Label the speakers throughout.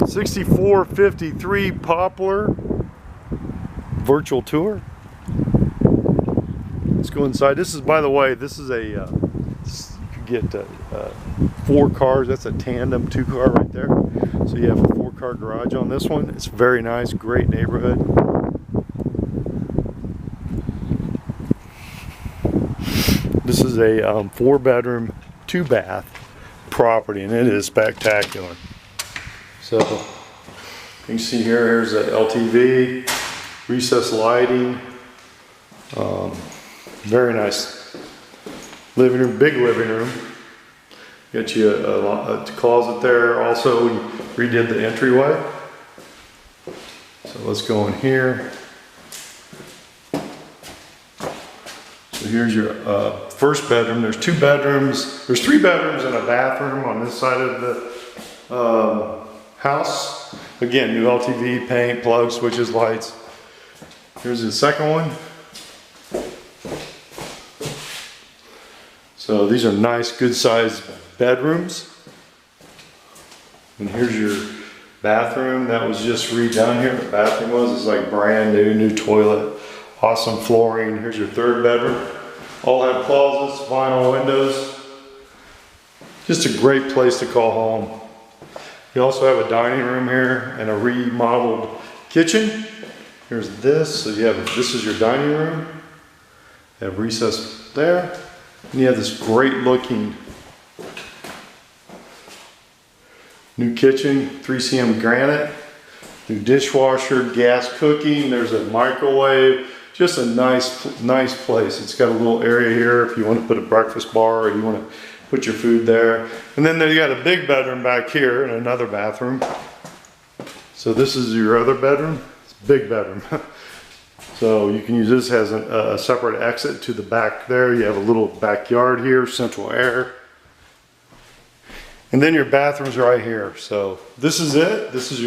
Speaker 1: 6453 Poplar virtual tour. Let's go inside. This is, by the way, this is a you could get 4 cars. That's a tandem 2-car right there. So you have a 4-car garage on this one. It's very nice, great neighborhood. This is a 4-bedroom 2-bath property, and it is spectacular. So you can see here's a LTV, recessed lighting, very nice living room, big living room. Got you a closet there. Also, we redid the entryway. So let's go in here. So here's your first bedroom. There's 2 bedrooms. There's 3 bedrooms and a bathroom on this side of the house. Again, new LTV, paint, plugs, switches, lights. Here's the second one. So these are nice, good sized bedrooms. And here's your bathroom. That was just redone here. The bathroom was, it's like brand new toilet, awesome flooring. Here's your 3rd bedroom. All have closets, vinyl windows. Just a great place to call home. You also have a dining room here and a remodeled kitchen. Here's this. So you have, this is your dining room. You have recess there. And you have this great looking new kitchen, 3cm granite, new dishwasher, gas cooking. There's a microwave. Just a nice place. It's got a little area here if you want to put a breakfast bar or you want to put your food there. And then you got a big bedroom back here and another bathroom. So this is your other bedroom. It's a big bedroom. So you can use this as a separate exit to the back there. You have a little backyard here, central air. And then your bathroom's right here. So this is it. This is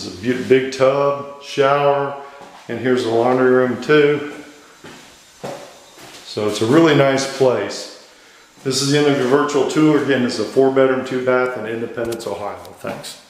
Speaker 1: a big tub, shower, and here's the laundry room too. So it's a really nice place. This is the end of your virtual tour. Again, this is a 4-bedroom, 2-bath in Independence, Ohio. Thanks.